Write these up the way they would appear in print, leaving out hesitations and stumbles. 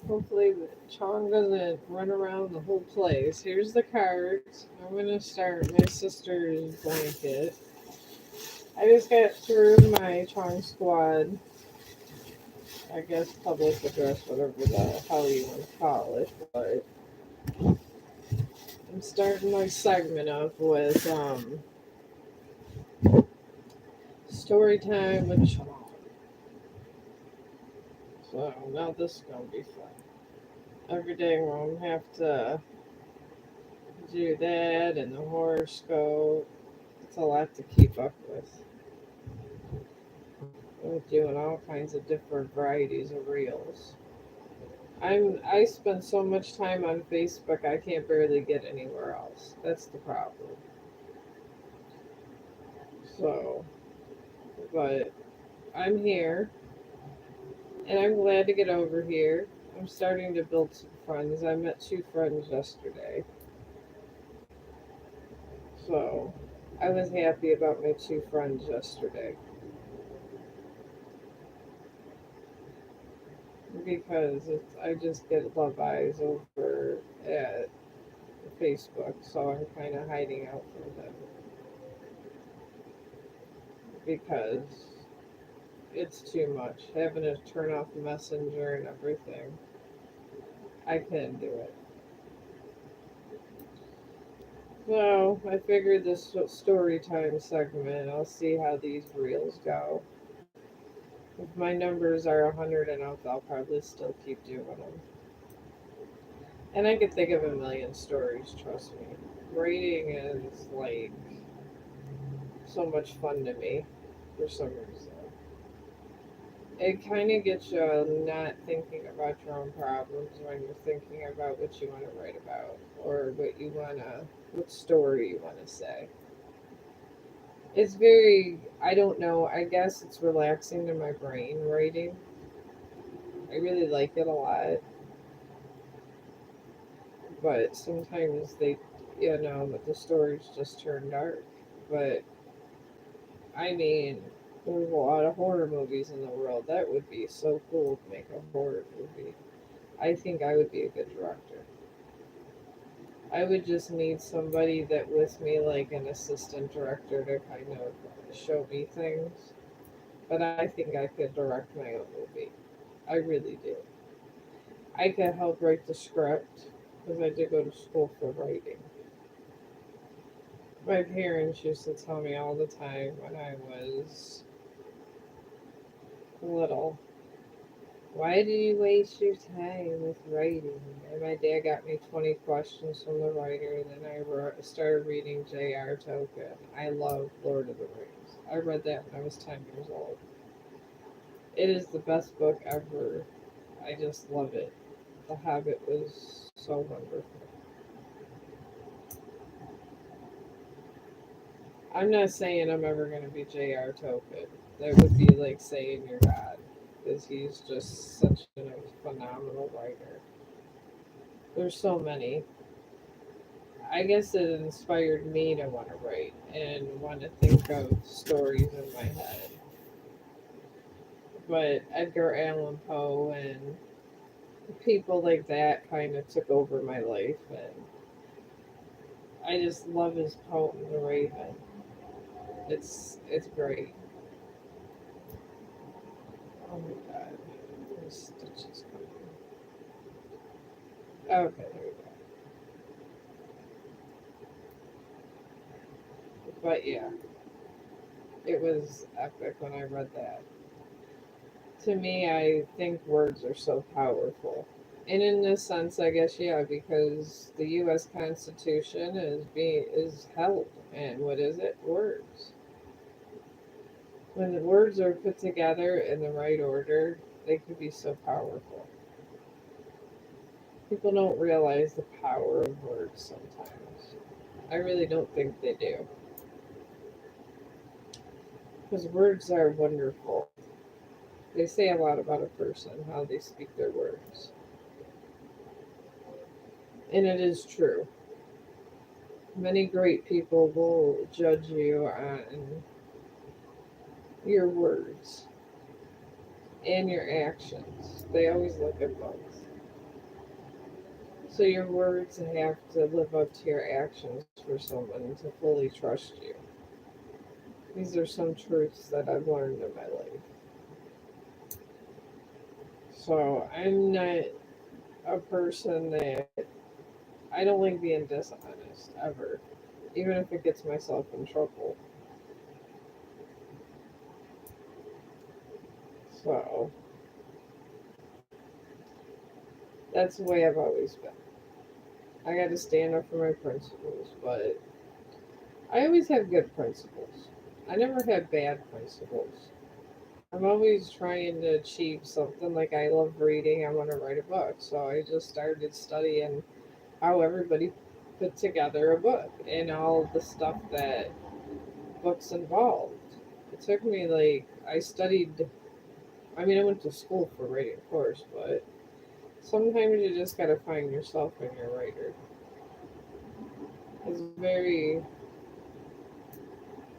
Hopefully, the Chong doesn't run around the whole place. Here's the cards. I'm gonna start my sister's blanket. I just got through my Chong squad, I guess public address, whatever the hell you want to call it. But I'm starting my segment off with story time with Chong. So now this is gonna be fun. Every day we're gonna have to do that and the horoscope. It's a lot to keep up with. We're doing all kinds of different varieties of reels. I spend so much time on Facebook I can't barely get anywhere else. That's the problem. So, but I'm here and I'm glad to get over here. I'm starting to build some friends. I met two friends yesterday. So, I was happy about my two friends yesterday because I just get love eyes over at Facebook, so I'm kind of hiding out from them because it's too much. Having to turn off Messenger and everything, I can't do it. So I figured this story time segment, I'll see how these reels go. If my numbers are 100 and up, I'll probably still keep doing them. And I could think of a million stories, trust me. Writing is like so much fun to me for some reason. It kind of gets you not thinking about your own problems when you're thinking about what you want to write about or what story you want to say. It's very, I don't know, I guess it's relaxing to my brain writing. I really like it a lot, but sometimes the stories just turn dark. But I mean, there's a lot of horror movies in the world. That would be so cool to make a horror movie. I think I would be a good director. I would just need somebody that with me, like an assistant director, to kind of show me things. But I think I could direct my own movie. I really do. I could help write the script because I did go to school for writing. My parents used to tell me all the time when I was little, why do you waste your time with writing? And my dad got me 20 questions from the writer, and then started reading J.R. Tolkien. I love Lord of the Rings. I read that when I was 10 years old. It is the best book ever. I just love it. The Hobbit was so wonderful. I'm not saying I'm ever going to be J.R. Tolkien. That would be like saying you're God, because he's just such a phenomenal writer. There's so many. I guess it inspired me to want to write and want to think of stories in my head. But Edgar Allan Poe and people like that kind of took over my life, and I just love his poem, The Raven. It's great. Oh my god, the stitches coming. Okay, there we go. But yeah, it was epic when I read that. To me, I think words are so powerful. And in this sense, I guess yeah, because the U.S. Constitution is held, and what is it? Words. When the words are put together in the right order, they can be so powerful. People don't realize the power of words sometimes. I really don't think they do, because words are wonderful. They say a lot about a person, how they speak their words, and it is true. Many great people will judge you on your words and your actions. They always look at both. So your words have to live up to your actions for someone to fully trust you. These are some truths that I've learned in my life. So I'm not a person that I don't like being dishonest ever, even if it gets myself in trouble. So that's the way I've always been. I got to stand up for my principles, but I always have good principles. I never had bad principles. I'm always trying to achieve something. Like I love reading. I want to write a book, so I just started studying how everybody put together a book and all the stuff that books involved. It took me like I studied. I mean, I went to school for writing, of course, but sometimes you just gotta find yourself when you're a writer. It's very,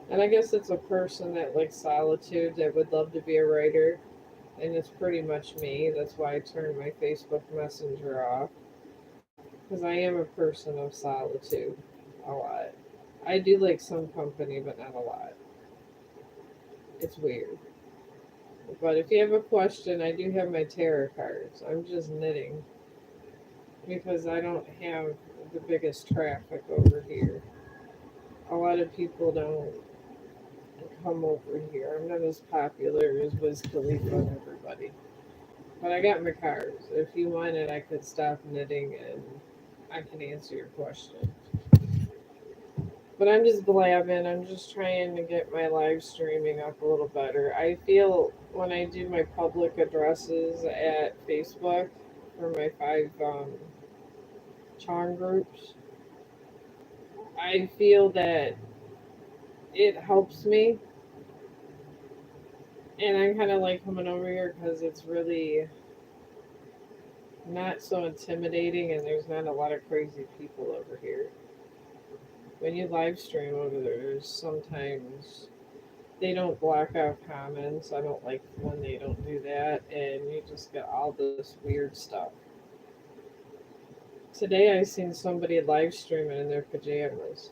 and I guess it's a person that likes solitude that would love to be a writer, and it's pretty much me. That's why I turned my Facebook Messenger off because I am a person of solitude a lot. I do like some company, but not a lot. It's weird. But if you have a question, I do have my tarot cards. I'm just knitting because I don't have the biggest traffic over here. A lot of people don't come over here. I'm not as popular as Wiz Khalifa and everybody. But I got my cards. If you wanted, I could stop knitting and I can answer your question. But I'm just blabbing. I'm just trying to get my live streaming up a little better. I feel when I do my public addresses at Facebook for my five Chong groups, I feel that it helps me. And I'm kind of like coming over here because it's really not so intimidating and there's not a lot of crazy people over here. When you live stream over there, there's sometimes they don't block out comments. I don't like when they don't do that, and you just get all this weird stuff. Today I seen somebody live streaming in their pajamas.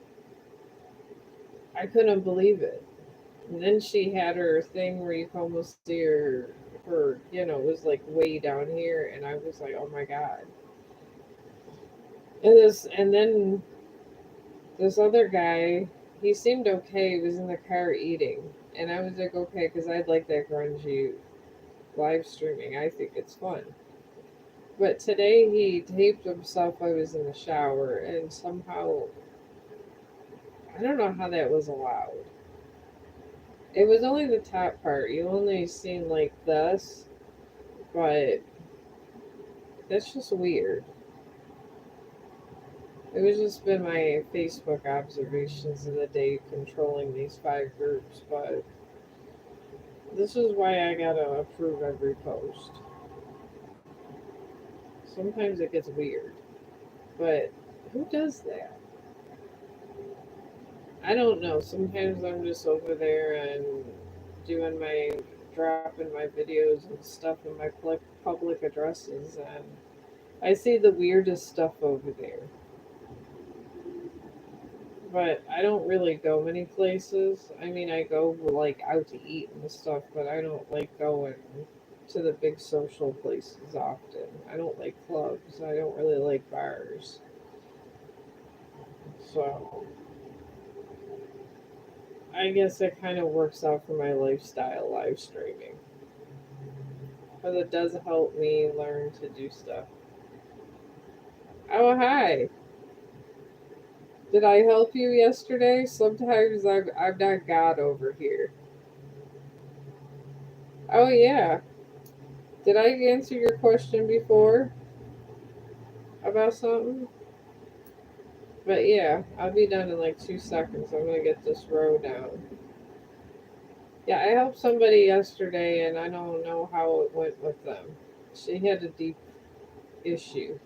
I couldn't believe it. And then she had her thing where you can almost see her, it was like way down here, and I was like, oh my god. And then this other guy, he seemed okay. He was in the car eating, and I was like, okay, because I'd like that grungy live streaming. I think it's fun. But today he taped himself. I was in the shower, and somehow I don't know how that was allowed. It was only the top part. You only seen like this, but that's just weird. It was just been my Facebook observations of the day controlling these five groups, but this is why I gotta approve every post. Sometimes it gets weird, but who does that? I don't know. Sometimes I'm just over there and doing my dropping my videos and stuff in my public addresses, and I see the weirdest stuff over there. But I don't really go many places. I mean, I go like out to eat and stuff, but I don't like going to the big social places often. I don't like clubs. I don't really like bars. So I guess it kind of works out for my lifestyle live streaming. Because it does help me learn to do stuff. Oh, hi. Did I help you yesterday? Sometimes I'm not God over here. Oh, yeah. Did I answer your question before about something? But yeah, I'll be done in like 2 seconds. I'm gonna get this row down. Yeah, I helped somebody yesterday and I don't know how it went with them. She had a deep issue.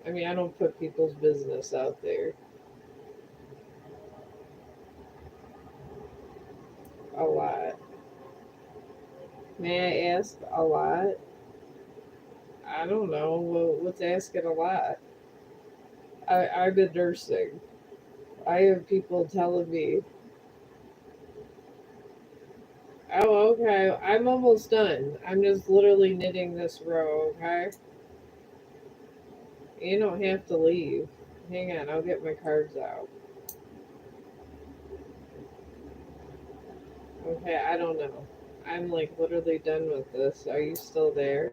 I mean, I don't put people's business out there a lot. May I ask a lot? I don't know. Well, what's asking a lot? I've been nursing. I have people telling me, oh, okay, I'm almost done. I'm just literally knitting this row, okay? You don't have to leave. Hang on, I'll get my cards out. Okay, I don't know. I'm like literally done with this. Are you still there?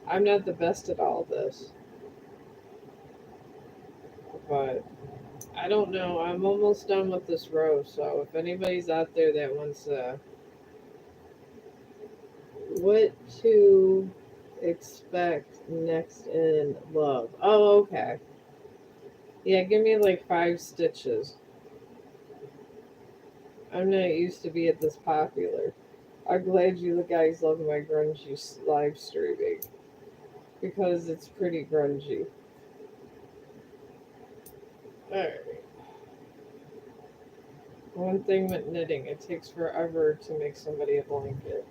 I'm not the best at all this, but I don't know. I'm almost done with this row, so if anybody's out there that wants what to expect next in love. Oh, okay. Yeah, give me like 5 stitches. I'm not used to being this popular. I'm glad you guys love my grungy live streaming because it's pretty grungy. Alright. One thing with knitting, it takes forever to make somebody a blanket.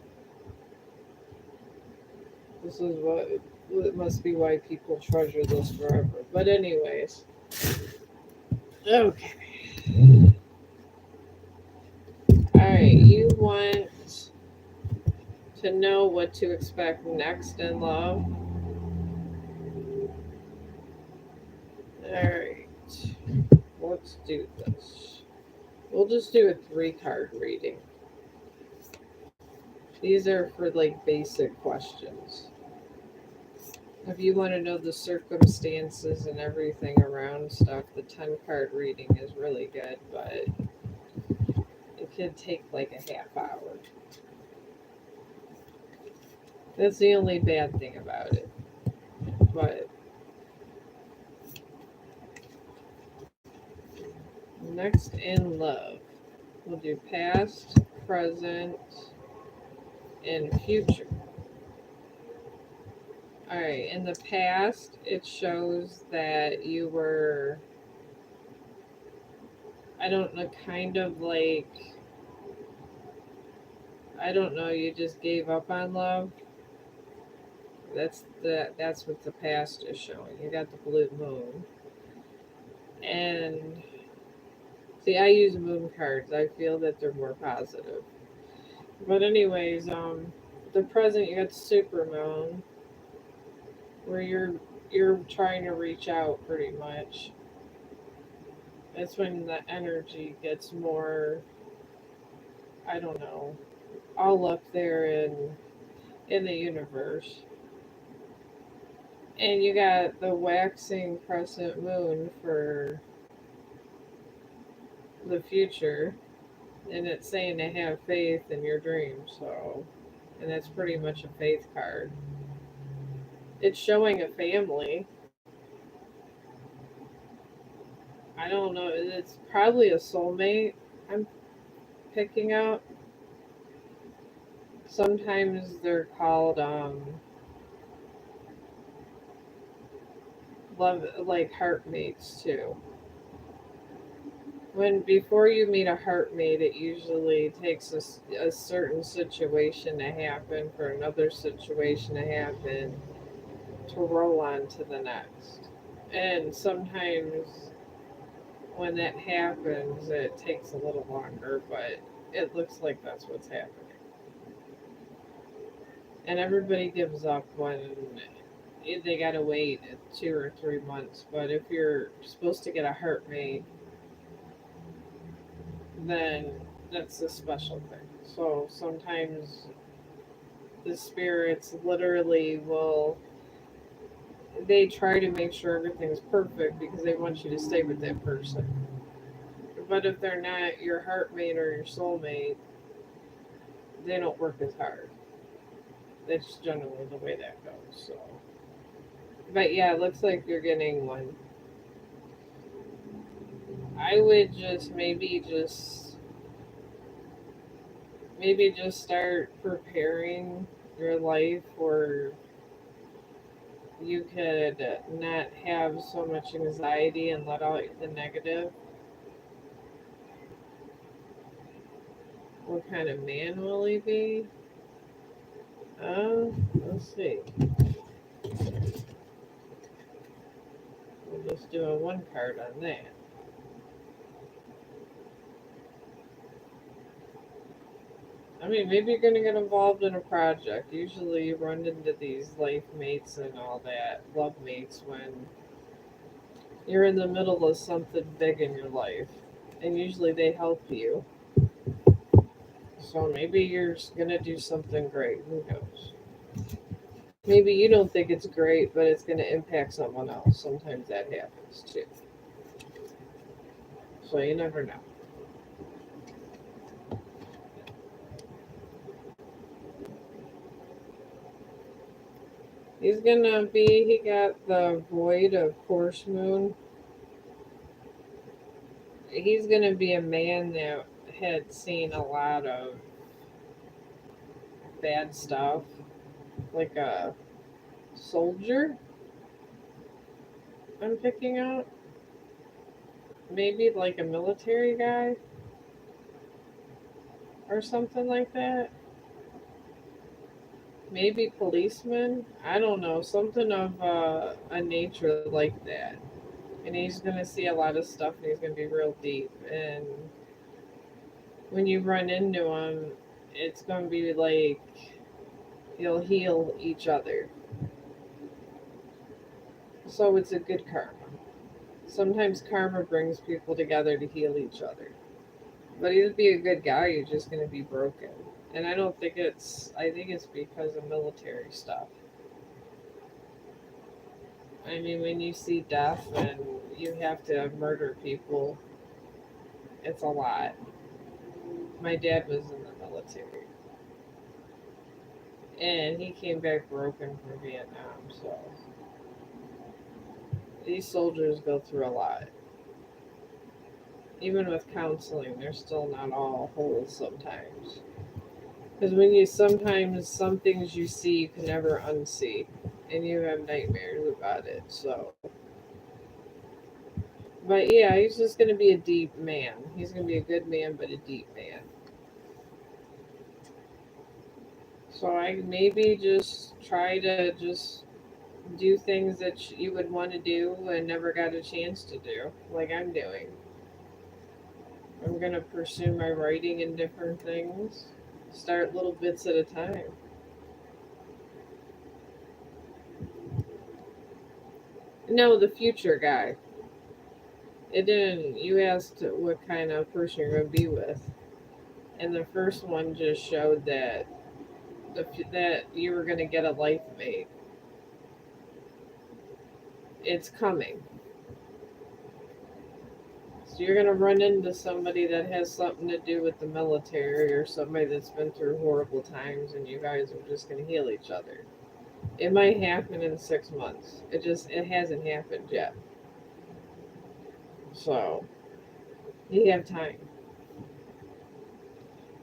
This is what it must be why people treasure this forever. But anyways, okay. All right, you want to know what to expect next in love? All right, let's do this. We'll just do a 3 card reading. These are for like basic questions. If you want to know the circumstances and everything around stuff, the 10 card reading is really good, but it could take like a half hour. That's the only bad thing about it. But next in love, we'll do past, present, and future. Alright, in the past, it shows that you were, I don't know, kind of like, I don't know, you just gave up on love. That's what the past is showing. You got the blue moon. And see, I use moon cards. I feel that they're more positive. But anyways, the present you got the super moon where you're trying to reach out pretty much. That's when the energy gets more, I don't know, all up there in the universe. And you got the waxing crescent moon for the future, and it's saying to have faith in your dreams. So, and that's pretty much a faith card. It's showing a family. I don't know. It's probably a soulmate. I'm picking up. Sometimes they're called love, like heart mates too. When before you meet a heart mate, it usually takes a certain situation to happen for another situation to happen to roll on to the next. And sometimes when that happens, it takes a little longer, but it looks like that's what's happening. And everybody gives up when they gotta wait 2 or 3 months. But if you're supposed to get a heart mate, then that's a special thing. So sometimes the spirits literally will, they try to make sure everything's perfect because they want you to stay with that person. But if they're not your heartmate or your soulmate, they don't work as hard. That's generally the way that goes. So, but yeah, it looks like you're getting one. I would just maybe just start preparing your life where you could not have so much anxiety and let out the negative. What kind of man will he be? Let's see. doing one card on that. I mean, maybe you're going to get involved in a project. Usually you run into these life mates and all that, love mates, when you're in the middle of something big in your life. And usually they help you. So maybe you're going to do something great. Who knows? Maybe you don't think it's great, but it's going to impact someone else. Sometimes that happens too. So you never know. He got the void of course moon. He's gonna be a man that had seen a lot of bad stuff, like a soldier, I'm picking up. Maybe like a military guy or something like that. Maybe policeman. I don't know. Something of a nature like that. And he's going to see a lot of stuff and he's going to be real deep. And when you run into him, it's going to be like you'll heal each other. So it's a good karma. Sometimes karma brings people together to heal each other. But he'd be a good guy, you're just going to be broken. And I don't think I think it's because of military stuff. I mean, when you see death and you have to murder people, it's a lot. My dad was in the military. And he came back broken from Vietnam, so these soldiers go through a lot. Even with counseling, they're still not all whole sometimes. Because when you sometimes some things you see you can never unsee, and you have nightmares about it. So, but yeah, he's just gonna be a deep man. He's gonna be a good man, but a deep man. So I maybe just try to just do things that you would want to do and never got a chance to do, like I'm doing. I'm gonna pursue my writing in different things. Start little bits at a time. No, the future guy. It didn't. You asked what kind of person you're gonna be with, and the first one just showed that that you were gonna get a life mate. It's coming. So you're gonna run into somebody that has something to do with the military or somebody that's been through horrible times, and you guys are just gonna heal each other. It might happen in 6 months. It hasn't happened yet. So you have time.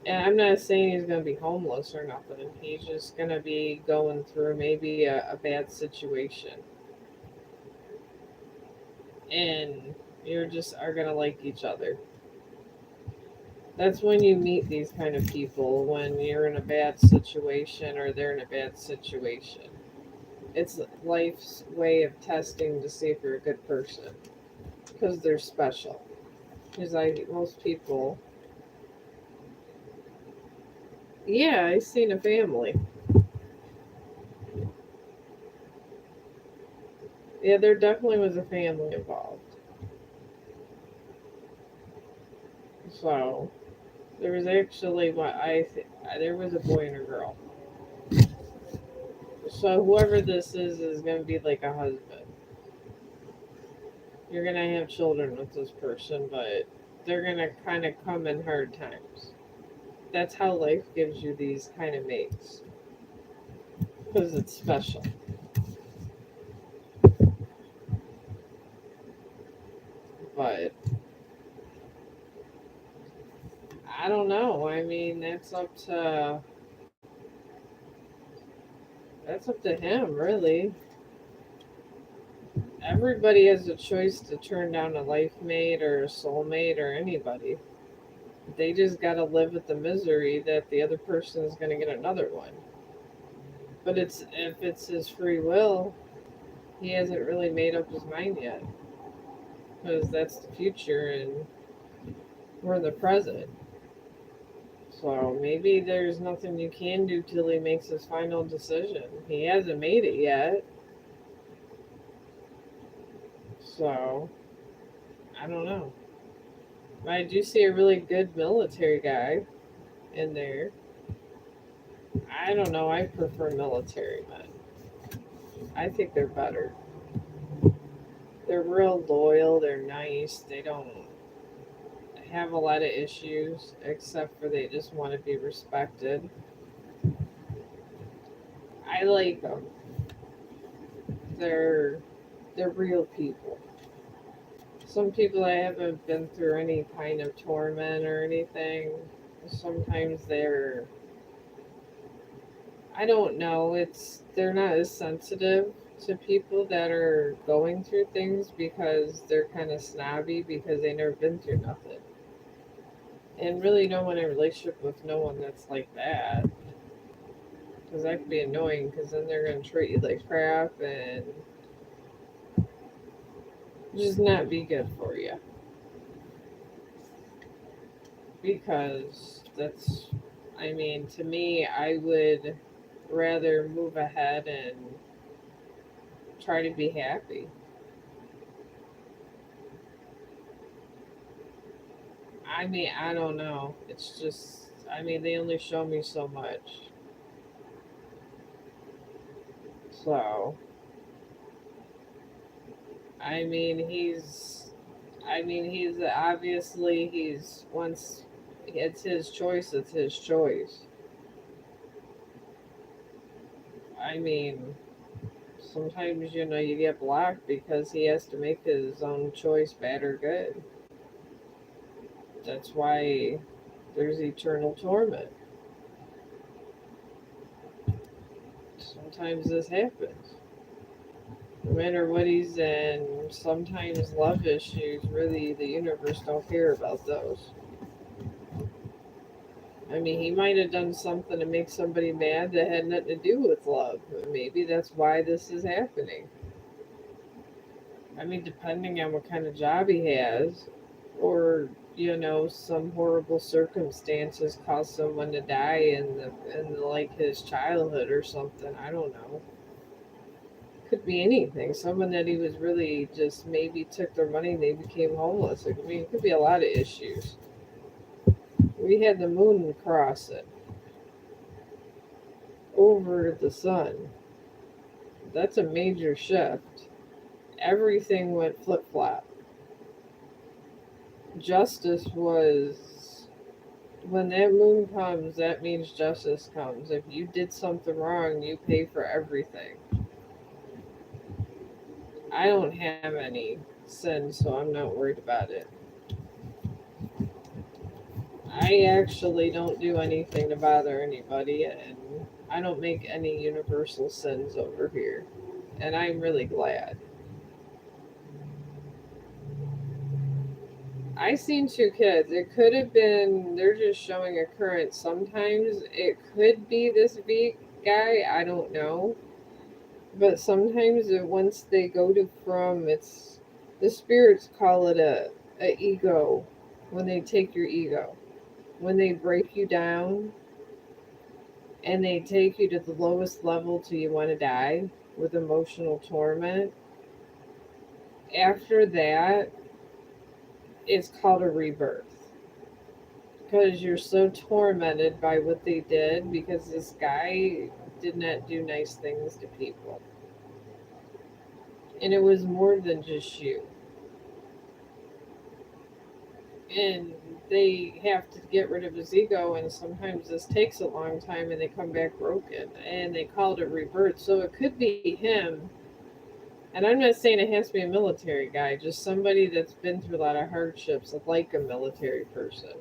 And I'm not saying he's going to be homeless or nothing. He's just going to be going through maybe a bad situation. And you just are going to like each other. That's when you meet these kind of people, when you're in a bad situation or they're in a bad situation. It's life's way of testing to see if you're a good person because they're special. Because most people, yeah, I've seen a family. Yeah, there definitely was a family involved. So there was actually there was a boy and a girl. So whoever this is going to be like a husband. You're going to have children with this person, but they're going to kind of come in hard times. That's how life gives you these kind of mates because it's special. But I don't know. I mean, that's up to him, really. Everybody has a choice to turn down a life mate or a soulmate or anybody. They just got to live with the misery that the other person is going to get another one. But if it's his free will, he hasn't really made up his mind yet. because that's the future and we're in the present. So maybe there's nothing you can do till he makes his final decision. He hasn't made it yet. So I don't know. But I do see a really good military guy in there. I don't know. I prefer military men. I think they're better. They're real loyal. They're nice. They don't have a lot of issues, except for they just want to be respected. I like them. They're they're real people. Some people that haven't been through any kind of torment or anything, sometimes they're, I don't know, they're not as sensitive to people that are going through things because they're kind of snobby because they never been through nothing. And really don't want a relationship with no one that's like that. Because that could be annoying because then they're going to treat you like crap and just not be good for you. Because that's, I mean, to me, I would rather move ahead and try to be happy. I mean, I don't know. It's just, I mean, they only show me so much. So, I mean, he's obviously, once it's his choice, it's his choice. I mean, sometimes, you get blocked because he has to make his own choice bad or good. That's why there's eternal torment. Sometimes this happens. No matter what he's in, sometimes love issues, really, the universe don't care about those. I mean, he might have done something to make somebody mad that had nothing to do with love. Maybe that's why this is happening. I mean, depending on what kind of job he has, or some horrible circumstances cause someone to die in like his childhood or something. I don't know. Could be anything. Someone that he was really just maybe took their money and they became homeless. I mean, it could be a lot of issues. We had the moon cross it over the sun. That's a major shift. Everything went flip flop. Justice was, when that moon comes, that means justice comes. If you did something wrong, you pay for everything. I don't have any sins, so I'm not worried about it. I actually don't do anything to bother anybody, and I don't make any universal sins over here. And I'm really glad. I seen two kids. It could have been, they're just showing a current. Sometimes it could be this big guy. I don't know. But sometimes once they go to from, it's, the spirits call it a ego, when they take your ego. When they break you down and they take you to the lowest level till you want to die with emotional torment. After that, it's called a rebirth because you're so tormented by what they did because this guy did not do nice things to people. And it was more than just you. And they have to get rid of his ego, and sometimes this takes a long time and they come back broken. And they call it a rebirth. So it could be him. And I'm not saying it has to be a military guy, just somebody that's been through a lot of hardships, like a military person.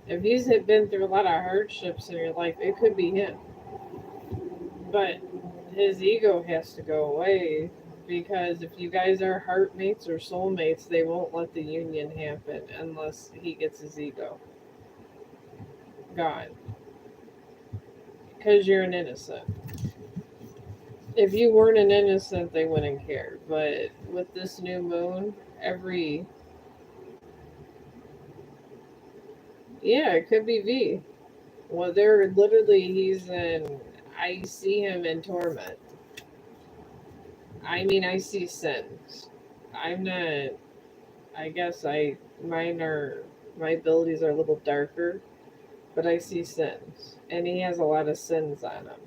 If he's had been through a lot of hardships in your life, it could be him. But his ego has to go away because if you guys are heartmates or soulmates, they won't let the union happen unless he gets his ego gone. Because you're an innocent. If you weren't an innocent, they wouldn't care. But with this new moon, every yeah, it could be V. Well, they're literally he's in. I see him in torment. I mean, I see sins. I'm not. I guess I mine are my abilities are a little darker, but I see sins, and he has a lot of sins on him.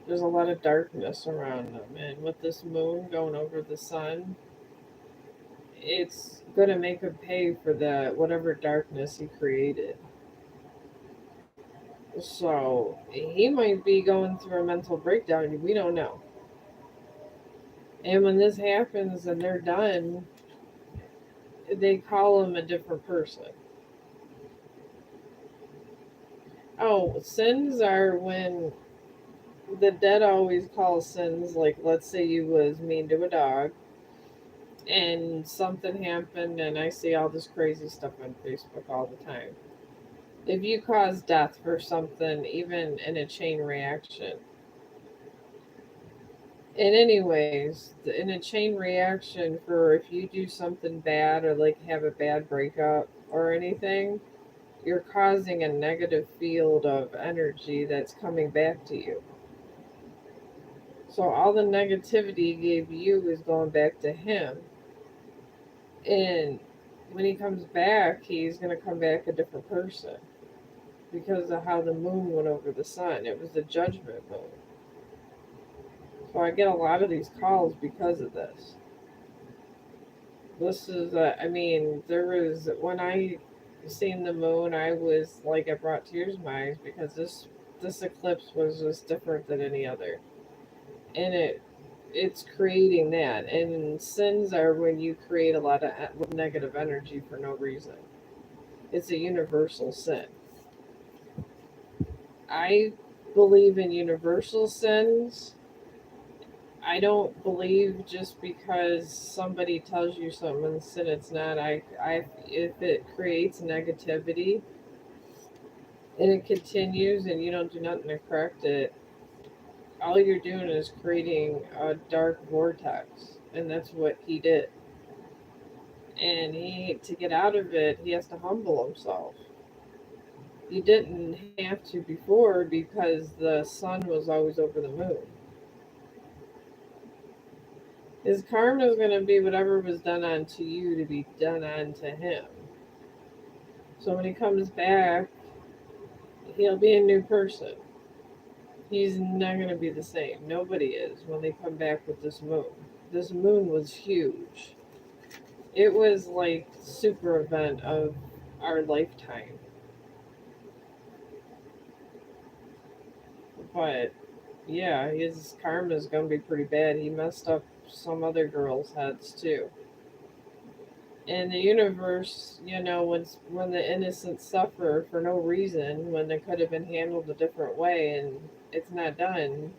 There's a lot of darkness around him, and with this moon going over the sun, it's gonna make him pay for the whatever darkness he created. So he might be going through a mental breakdown. We don't know. And when this happens and they're done, they call him a different person. Oh, sins are when the dead always call sins. Like, let's say you was mean to a dog, and something happened, and I see all this crazy stuff on Facebook all the time. If you cause death for something, even in a chain reaction, in anyways, in a chain reaction for if you do something bad or like have a bad breakup or anything, you're causing a negative field of energy that's coming back to you. So all the negativity he gave you is going back to him. And when he comes back, he's going to come back a different person because of how the moon went over the sun. It was the judgment moon. So I get a lot of these calls because of this. This is, I mean, there was, when I seen the moon, I was like, it brought tears to my eyes because this eclipse was just different than any other. And it's creating that. And sins are when you create a lot of negative energy for no reason. It's a universal sin. I believe in universal sins. I don't believe just because somebody tells you something sin it's not. If it creates negativity and it continues and you don't do nothing to correct it, all you're doing is creating a dark vortex, and that's what he did. And he to get out of it, he has to humble himself. He didn't have to before because the sun was always over the moon. His karma is going to be whatever was done unto you to be done unto him. So when he comes back, he'll be a new person. He's not going to be the same. Nobody is when they come back with this moon. This moon was huge. It was like super event of our lifetime. But yeah, his karma is going to be pretty bad. He messed up some other girls' heads too. In the universe, when the innocent suffer for no reason, when they could have been handled a different way and it's not done,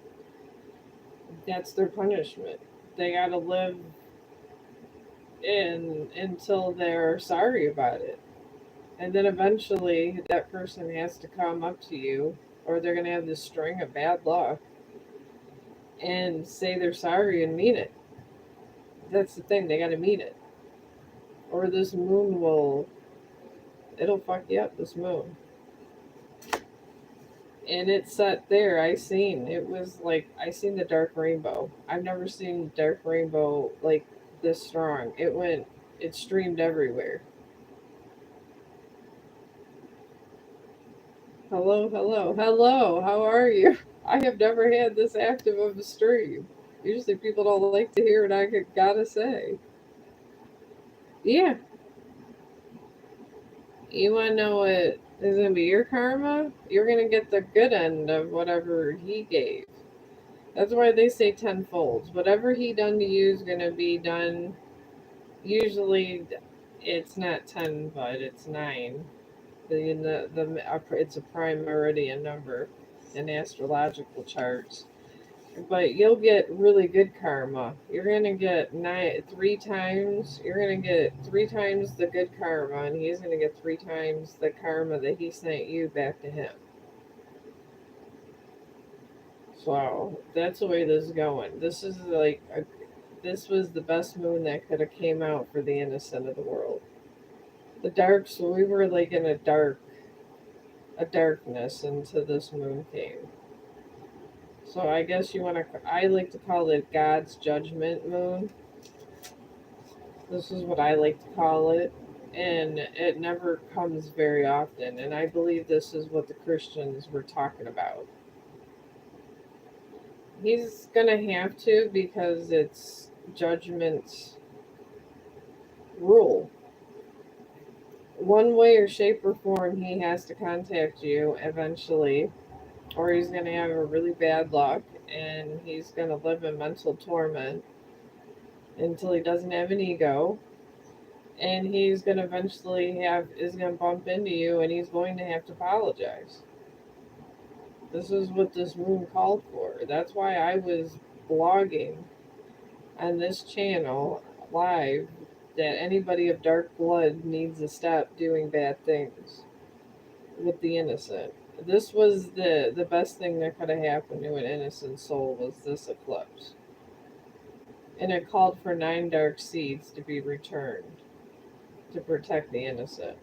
that's their punishment. They got to live in until they're sorry about it. And then eventually that person has to come up to you, or they're going to have this string of bad luck and say they're sorry and mean it. That's the thing, they got to mean it. Or this moon it'll fuck you up, this moon. And it sat there. It was like I seen the dark rainbow. I've never seen dark rainbow like this strong. It streamed everywhere. Hello, hello, hello. How are you? I have never had this active of a stream. Usually people don't like to hear what gotta say. Yeah, you want to know what is gonna be your karma? You're gonna get the good end of whatever he gave. That's why they say tenfolds. Whatever he done to you is gonna be done. Usually, it's not 10, but it's 9. It's a prime meridian number in astrological charts. But you'll get really good karma. You're gonna get 3 times. You're gonna get 3 times the good karma, and he's gonna get 3 times the karma that he sent you back to him. So that's the way this is going. This is like this was the best moon that could have came out for the innocent of the world. The dark, so we were like in a darkness until this moon came. So I guess you want to. I like to call it God's judgment moon. This is what I like to call it, and it never comes very often. And I believe this is what the Christians were talking about. He's gonna have to because it's judgment's rule. One way or shape or form, he has to contact you eventually, or he's gonna have a really bad luck, and he's gonna live in mental torment until he doesn't have an ego, and he's gonna eventually have is gonna bump into you, and he's going to have to apologize. This is what this moon called for. That's why I was blogging on this channel live that anybody of dark blood needs to stop doing bad things with the innocent. This was the best thing that could have happened to an innocent soul was this eclipse. And it called for 9 dark seeds to be returned to protect the innocent,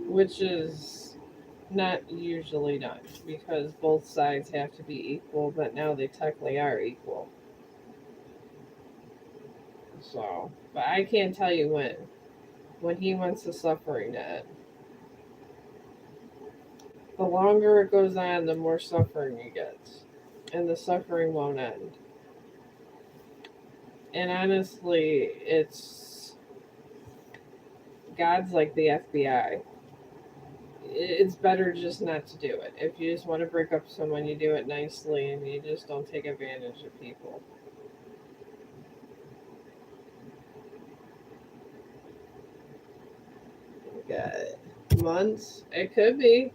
which is not usually done because both sides have to be equal, but now they technically are equal. So, but I can't tell you when he wants the suffering to end. The longer it goes on, the more suffering he gets, and the suffering won't end. And honestly, it's God's like the FBI. It's better just not to do it. If you just want to break up someone, you do it nicely and you just don't take advantage of people. Got months. It could be.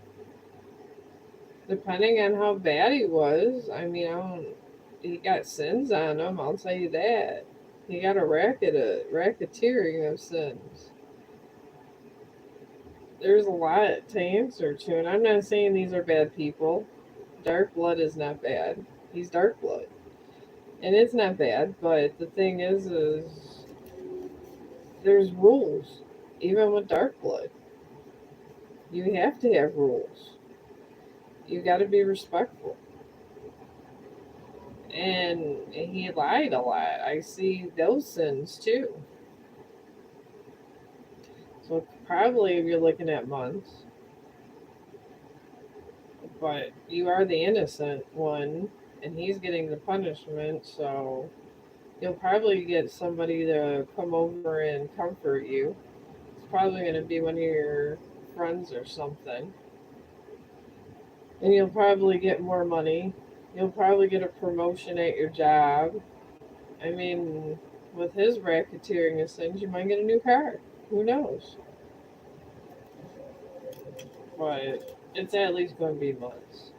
Depending on how bad he was. I mean, I don't. He got sins on him, I'll tell you that. He got a racketeering of sins. There's a lot to answer to, and I'm not saying these are bad people. Dark blood is not bad. He's dark blood. And it's not bad, but the thing is there's rules. Even with dark blood. You have to have rules. You gotta be respectful. And he lied a lot. I see those sins too. So probably if you're looking at months, but you are the innocent one, and he's getting the punishment. So you'll probably get somebody to come over and comfort you. It's probably going to be one of your friends or something, and you'll probably get more money. You'll probably get a promotion at your job. I mean, with his racketeering of things, you might get a new car. Who knows? But it's at least going to be months.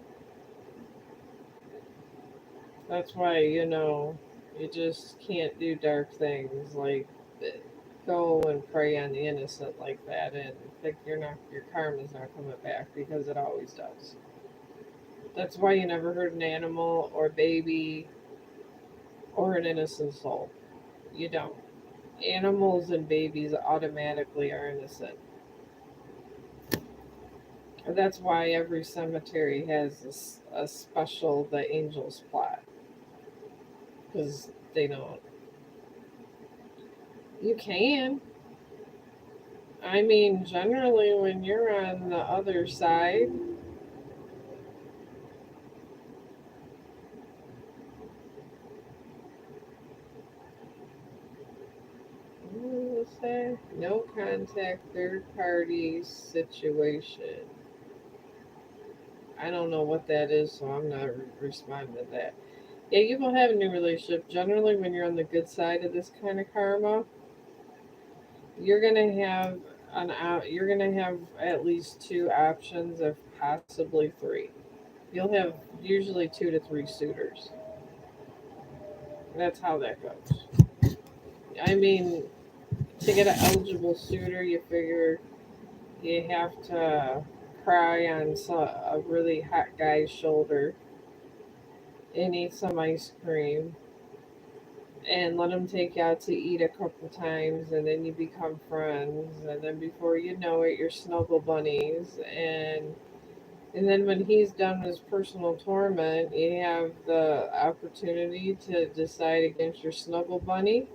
That's why, you just can't do dark things like go and prey on the innocent like that and think your karma's not coming back because it always does. That's why you never hurt an animal or baby or an innocent soul. You don't. Animals and babies automatically are innocent. And that's why every cemetery has a special the angels plot because they don't. You can. I mean, generally, when you're on the other side, let's say, no contact, third party situation. I don't know what that is, so I'm not responding to that. Yeah, you will have a new relationship. Generally, when you're on the good side of this kind of karma, you're gonna have you're gonna have at least two options, if possibly three. You'll have usually 2 to 3 suitors. That's how that goes. I mean, to get an eligible suitor, you figure you have to cry on a really hot guy's shoulder. and eat some ice cream and let him take you out to eat a couple times, and then you become friends, and then before you know it, you're snuggle bunnies. And then when he's done his personal torment, you have the opportunity to decide against your snuggle bunny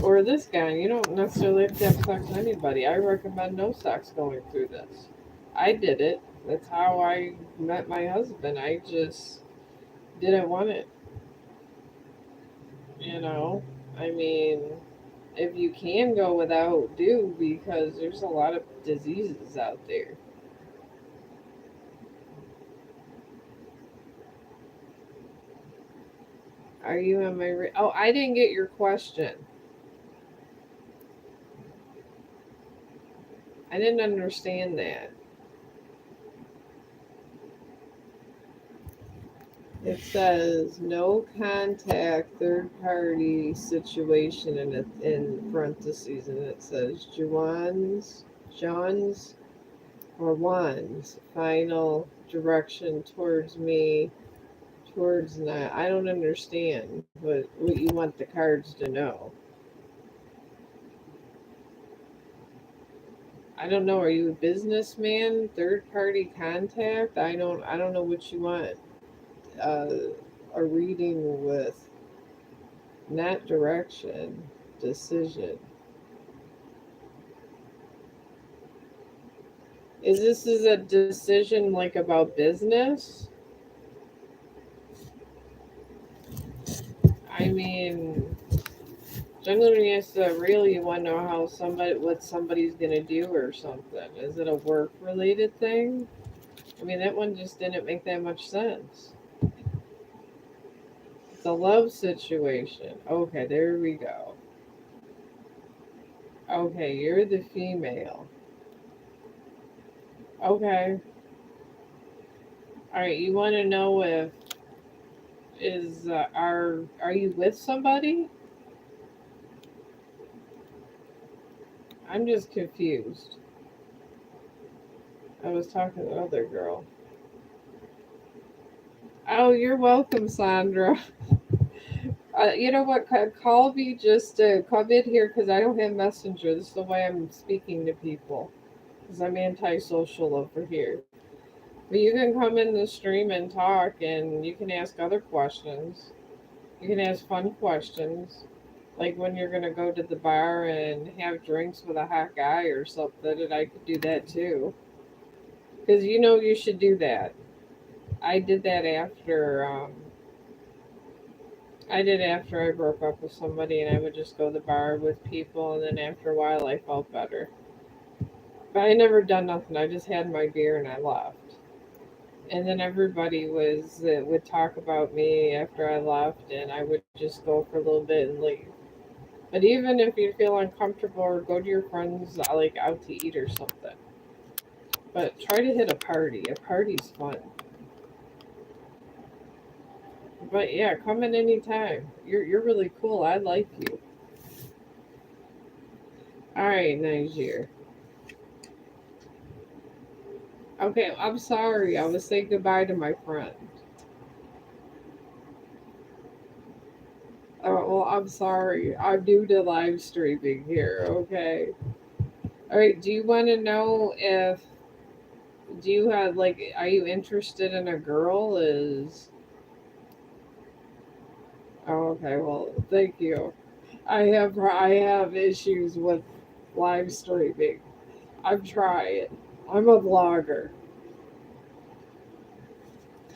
or this guy. You don't necessarily have to have sex with anybody. I recommend no sex going through this. I did it. That's how I met my husband. I just didn't want it, you know? I mean, if you can go without, do, because there's a lot of diseases out there. Are you on my? Oh, I didn't get your question. I didn't understand that. It says no contact third party situation in parentheses, and it says John's or Juan's final direction towards me, towards not. I don't understand what you want the cards to know. I don't know. Are you a businessman? Third party contact? I don't know what you want. Uh, a reading with. Not direction, decision. Is a decision like about business? I mean, generally, it's really you want to know how somebody what somebody's gonna do or something. Is it a work related thing? I mean, that one just didn't make that much sense. It's a love situation. Okay, there we go. Okay, you're the female. Okay. All right, you want to know if is are you with somebody? I'm just confused. I was talking to the other girl. Oh, you're welcome, Sandra. You know what? Call me just to come in here because I don't have Messenger. This is the way I'm speaking to people because I'm antisocial over here. But you can come in the stream and talk, and you can ask other questions. You can ask fun questions, like when you're gonna go to the bar and have drinks with a hot guy or something. And I could do that too, because you know you should do that. I did that after. I did after I broke up with somebody, and I would just go to the bar with people, and then after a while, I felt better. But I never done nothing. I just had my beer and I left. And then everybody would talk about me after I left, and I would just go for a little bit and leave. But even if you feel uncomfortable, or go to your friends like out to eat or something. But try to hit a party. A party's fun. But yeah, come in anytime. You're really cool. I like you. All right, Niger. Okay, I'm sorry. I was saying goodbye to my friend. Oh, well, I'm sorry. I'm new to live streaming here. Okay. All right. Do you want to know if do you have like are you interested in a girl? Is oh okay. Well, thank you. I have issues with live streaming. I'm trying. I'm a blogger.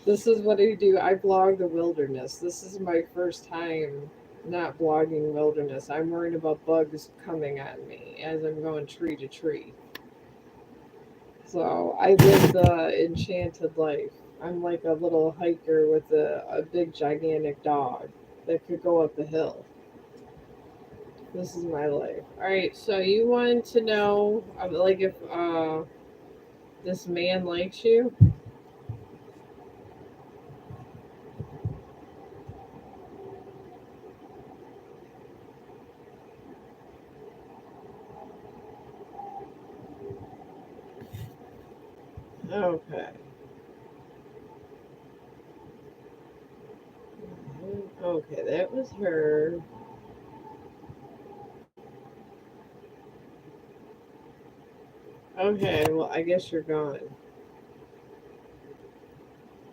This is what I do. I blog the wilderness. This is my first time not blogging wilderness. I'm worried about bugs coming on me as I'm going tree to tree. So I live the enchanted life. I'm like a little hiker with a big gigantic dog that could go up a hill. This is my life. All right, so you want to know like if this man likes you? Okay. Okay, that was her. Okay, well, I guess you're gone.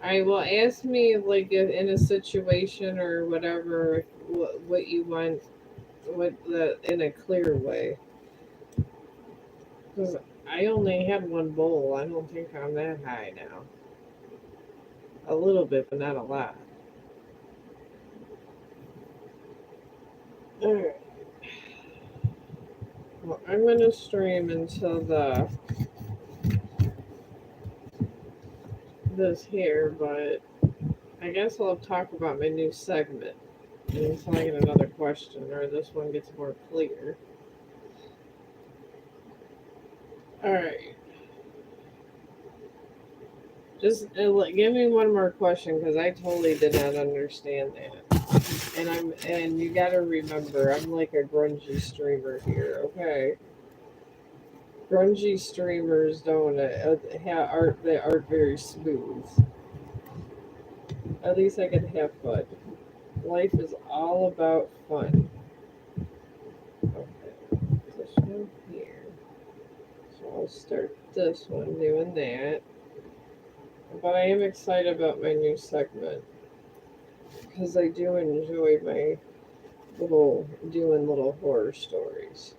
Alright, well, ask me, like, if in a situation or whatever, what you want, in a clear way. Because I only had one bowl. I don't think I'm that high now. A little bit, but not a lot. Alright. Well, I'm going to stream until this here, but I guess I'll talk about my new segment until I get another question or this one gets more clear. Alright. Just give me one more question because I totally did not understand that. And you got to remember, I'm like a grungy streamer here. Okay, grungy streamers don't have art that aren't very smooth. At least I can have fun. Life is all about fun. Okay, this one here. So I'll start this one doing that. But I am excited about my new segment because I do enjoy my doing little horror stories.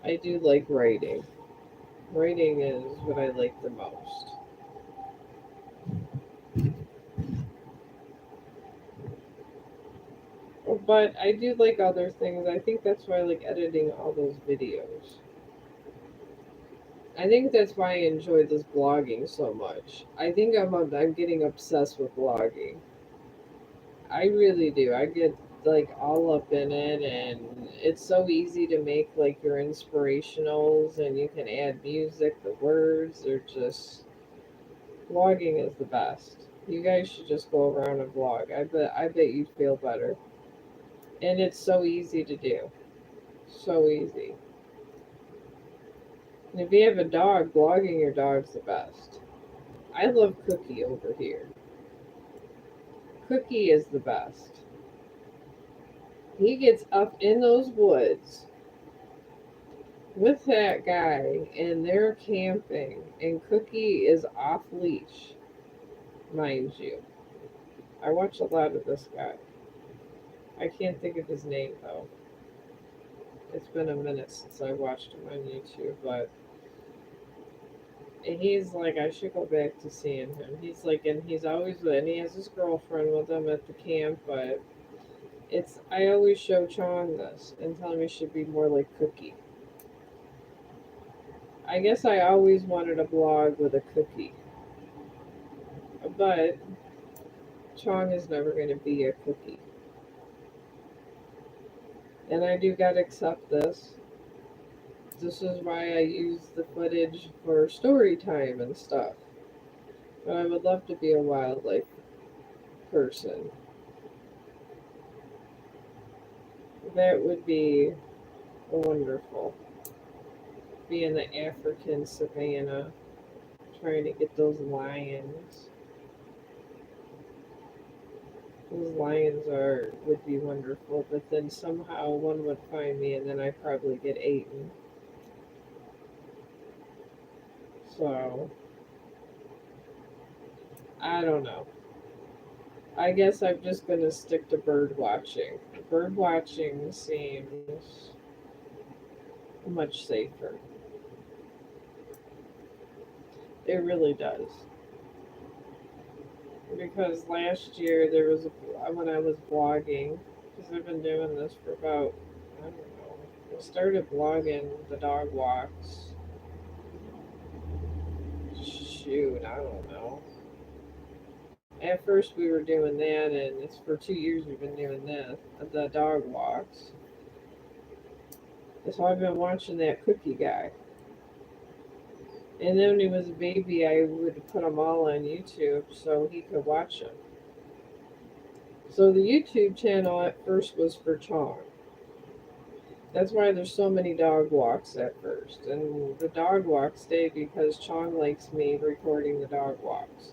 I do like writing. Writing is what I like the most. But I do like other things. I think that's why I like editing all those videos. I think that's why I enjoy this blogging so much. I think I'm getting obsessed with blogging. I really do. I get like all up in it, and it's so easy to make like your inspirationals, and you can add music. The words are just vlogging is the best. You guys should just go around and vlog. I bet you'd feel better. And it's so easy to do. So easy. And if you have a dog, vlogging your dog's the best. I love Cookie over here. Cookie is the best. He gets up in those woods with that guy and they're camping and Cookie is off leash, mind you. I watch a lot of this guy. I can't think of his name though. It's been a minute since I watched him on YouTube, but he's like, I should go back to seeing him. He's like, and he's always with, and he has his girlfriend with him at the camp, but I always show Chong this and tell him he should be more like Cookie. I guess I always wanted a blog with a cookie, but Chong is never going to be a cookie. And I do got to accept this. This is why I use the footage for story time and stuff. But I would love to be a wildlife person. That would be wonderful. Be in the African savannah trying to get those lions. Those lions would be wonderful, but then somehow one would find me and then I'd probably get eaten. So I don't know. I guess I'm just gonna stick to bird watching. Bird watching seems much safer. It really does. Because last year there was when I was blogging, because I've been doing this for about, I don't know. I started blogging the dog walks. Shoot, I don't know. At first we were doing that, and it's for 2 years we've been doing that, the dog walks. So I've been watching that cookie guy. And then when he was a baby, I would put them all on YouTube so he could watch them. So the YouTube channel at first was for Chong. That's why there's so many dog walks at first. And the dog walks stayed because Chong likes me recording the dog walks.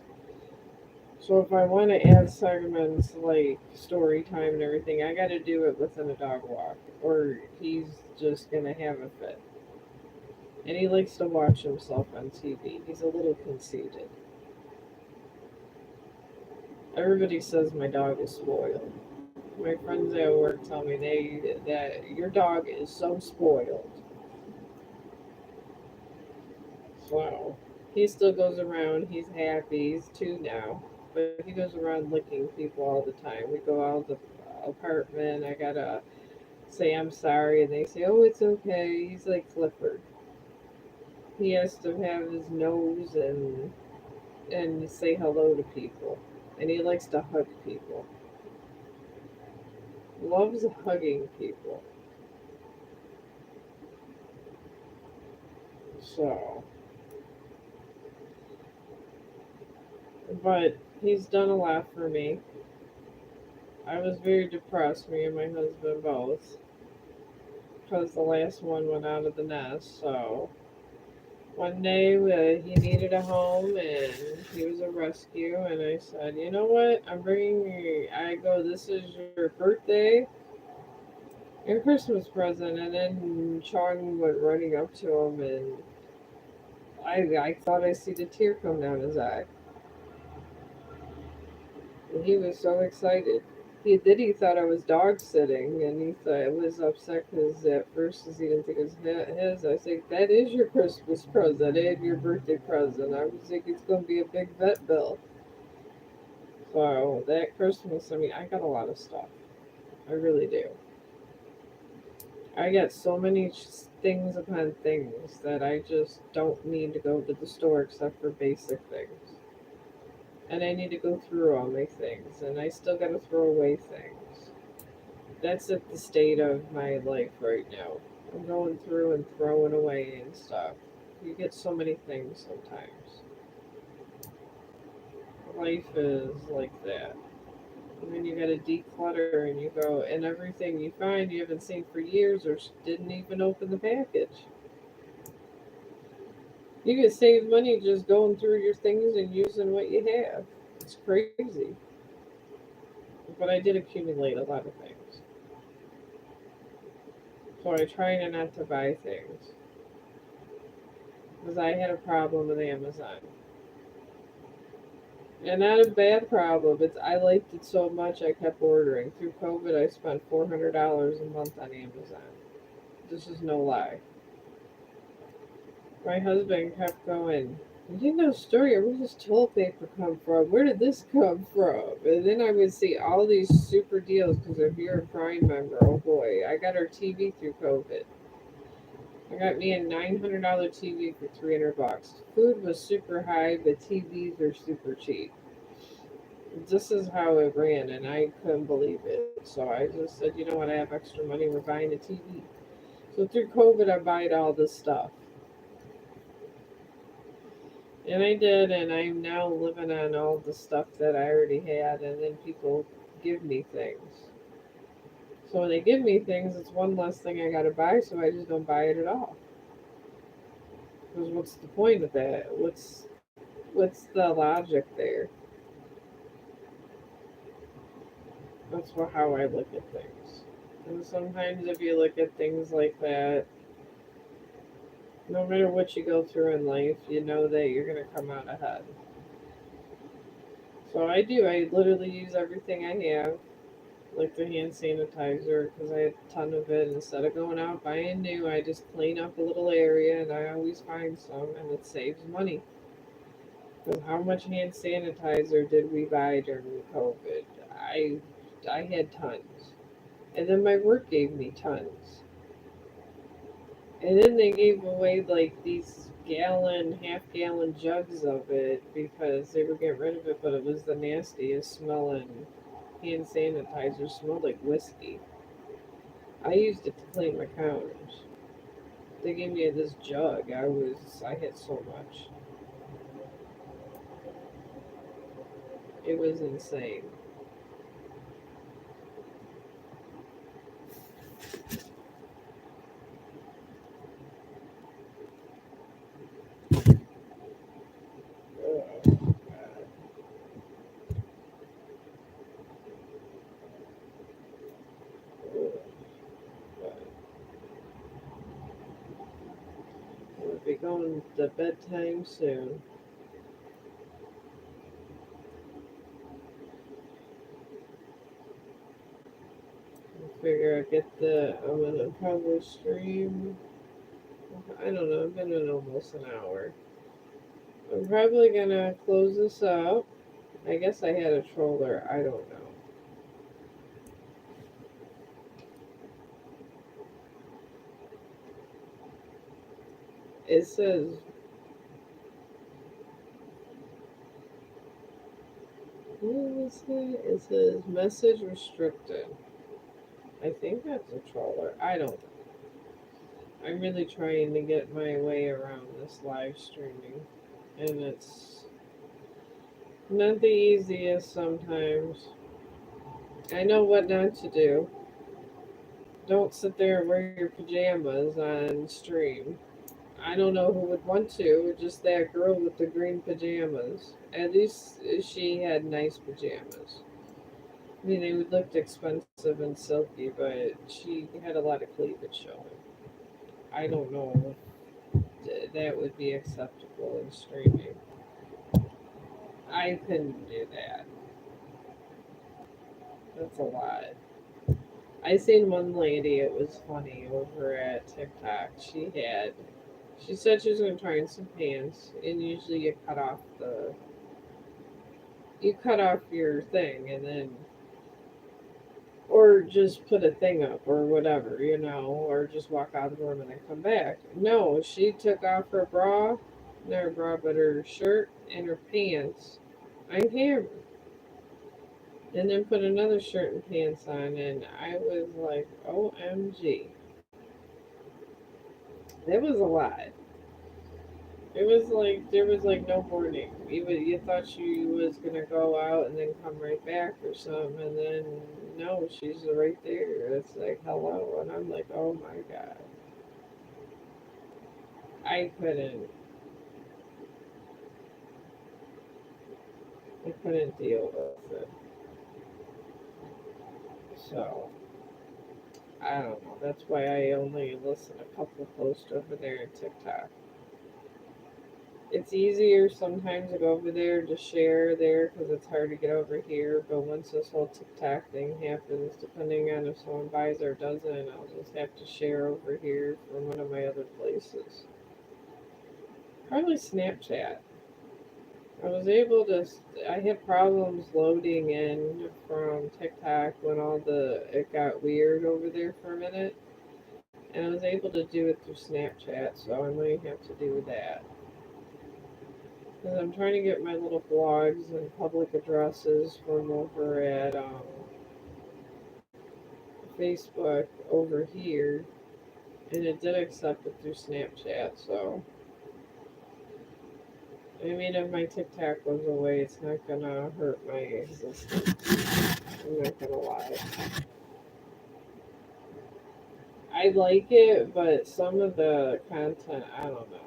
So if I want to add segments like story time and everything, I got to do it within a dog walk, or he's just gonna have a fit. And he likes to watch himself on TV. He's a little conceited. Everybody says my dog is spoiled. My friends at work tell me that your dog is so spoiled. So he still goes around. He's happy. He's two now, but he goes around licking people all the time. We go out of the apartment. I gotta say I'm sorry, and they say, "Oh, it's okay." He's like Clifford. He has to have his nose and say hello to people, and he likes to hug people. Loves hugging people. So, but he's done a lot for me. I was very depressed, me and my husband both, because the last one went out of the nest. So one day he needed a home and he was a rescue, and I said, you know what? I'm bringing you. I go. This is your birthday and Christmas present, and then Chong went running up to him, and I thought I see the tear come down his eye. And he was so excited. He thought I was dog sitting, and he thought was upset because at first he didn't think it was his. I said, "That is your Christmas present and your birthday present." I was like, "It's going to be a big vet bill." So that Christmas, I mean, I got a lot of stuff. I really do. I get so many things upon things that I just don't need to go to the store except for basic things. And I need to go through all my things, and I still got to throw away things. That's at the state of my life right now. I'm going through and throwing away and stuff. You get so many things sometimes. Life is like that. And then you gotta declutter and you go, and everything you find you haven't seen for years or didn't even open the package. You can save money just going through your things and using what you have. It's crazy. But I did accumulate a lot of things. So I try not to buy things. Because I had a problem with Amazon. And not a bad problem. It's I liked it so much I kept ordering. Through COVID I spent $400 a month on Amazon. This is no lie. My husband kept going, "You didn't know story. Where does toilet paper come from? Where did this come from?" And then I would see all these super deals because if you're a Prime member, oh boy, I got our TV through COVID. I got me a $900 TV for $300. Food was super high, but TVs are super cheap. This is how it ran, and I couldn't believe it. So I just said, you know what, I have extra money, we're buying a TV. So through COVID, I bought all this stuff. And I did, and I'm now living on all the stuff that I already had, and then people give me things. So when they give me things, it's one less thing I gotta buy, so I just don't buy it at all. Because what's the point of that? What's the logic there? That's how I look at things. And sometimes if you look at things like that, no matter what you go through in life, you know that you're gonna come out ahead. So I do. I literally use everything I have, like the hand sanitizer, because I have a ton of it. Instead of going out buying new, I just clean up a little area, and I always find some, and it saves money. Because how much hand sanitizer did we buy during COVID? I I had tons, and then my work gave me tons. And then they gave away like these gallon, half gallon jugs of it because they were getting rid of it, but it was the nastiest smelling hand sanitizer, smelled like whiskey. I used it to clean my counters. They gave me this jug. I had so much. It was insane. Ugh. around the bedtime soon. I figure I get I'm gonna probably stream. I don't know, I've been in almost an hour. I'm probably gonna close this up. I guess I had a troller, I don't know. It says, what is it? It says message restricted. I think that's a troller. I don't know. I'm really trying to get my way around this live streaming, and it's not the easiest sometimes. I know what not to do. Don't sit there and wear your pajamas on stream. I don't know who would want to, just that girl with the green pajamas. At least she had nice pajamas. I mean, they looked expensive and silky, but she had a lot of cleavage showing. I don't know if that would be acceptable in streaming. I couldn't do that. That's a lot. I seen one lady, it was funny, over at TikTok. She said she was going to try on some pants, and usually you cut off your thing, and then, or just put a thing up, or whatever, or just walk out of the room and then come back. No, she took off her bra, not her bra, but her shirt and her pants on camera, and then put another shirt and pants on, and I was like, OMG. That was a lot. It was like there was like no warning. You thought she was gonna go out and then come right back or something, and then no, she's right there. It's like hello, and I'm like, oh my god, I couldn't, I couldn't deal with it. So I don't know. That's why I only listen a couple posts over there on TikTok. It's easier sometimes to go over there to share there because it's hard to get over here. But once this whole TikTok thing happens, depending on if someone buys or doesn't, I'll just have to share over here from one of my other places. Probably Snapchat. I was able to. I had problems loading in from TikTok when it got weird over there for a minute, and I was able to do it through Snapchat. So I might have to do that. Because I'm trying to get my little blogs and public addresses from over at Facebook over here, and it did accept it through Snapchat. So, I mean, if my TikTok goes away, it's not gonna hurt my existence. I'm not gonna lie. I like it, but some of the content, I don't know.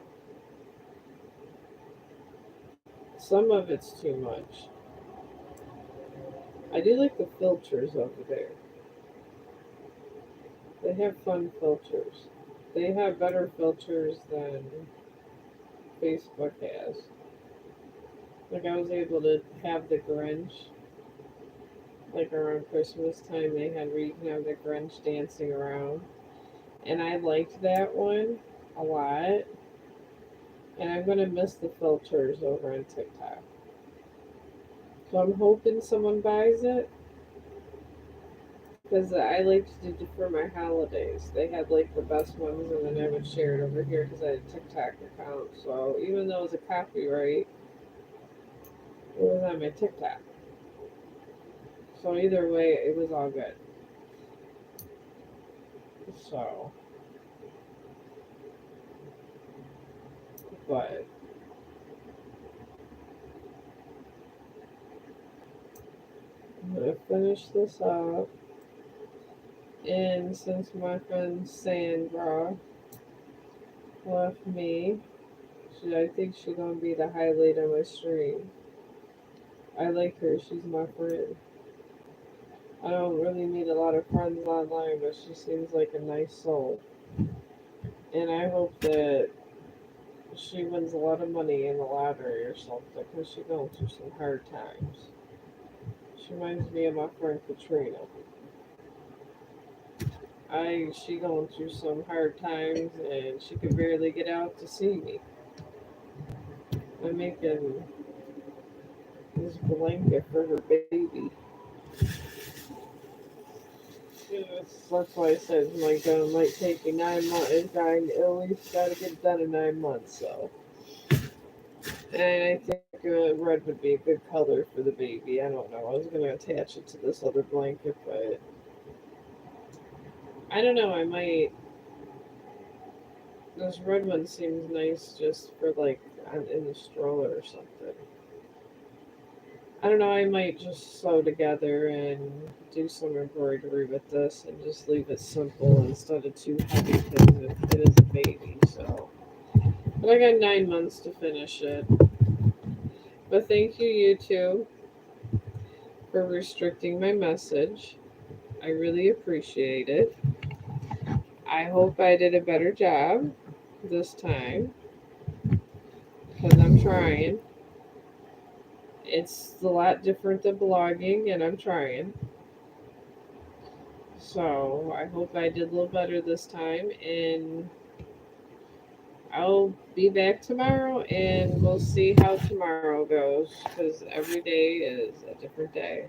Some of it's too much. I do like the filters over there. They have fun filters. They have better filters than Facebook has. Like I was able to have the Grinch, like around Christmas time they had where you can have the Grinch dancing around. And I liked that one a lot. And I'm gonna miss the filters over on TikTok. So I'm hoping someone buys it. Because I like to do for my holidays. They had like the best ones, and then I would share it over here because I had a TikTok account. So even though it was a copyright, it was on my TikTok. So either way, it was all good. So, but I'm gonna finish this up. And since my friend Sandra left me, I think she's gonna be the highlight of my stream. I like her. She's my friend. I don't really need a lot of friends online, but she seems like a nice soul. And I hope that she wins a lot of money in the lottery or something because she's going through some hard times. She reminds me of my friend Katrina. She going through some hard times and she could barely get out to see me. I'm making this blanket for her baby. That's why I said it's like might take me 9 months. At least got to get it done in 9 months. So, and I think red would be a good color for the baby. I don't know. I was gonna attach it to this other blanket, but I don't know. I might. This red one seems nice just for like in the stroller or something. I don't know. I might just sew together and do some embroidery with this and just leave it simple instead of too heavy because it is a baby. So, but I got 9 months to finish it. But thank you, you two, for restricting my message. I really appreciate it. I hope I did a better job this time because I'm trying. It's a lot different than blogging, and I'm trying. So I hope I did a little better this time, and I'll be back tomorrow, and we'll see how tomorrow goes because every day is a different day.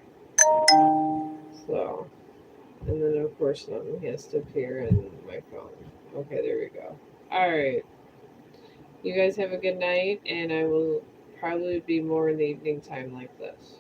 So, and then of course something has to appear in my phone. Okay, there we go. All right, you guys have a good night, and I will probably be more in the evening time like this.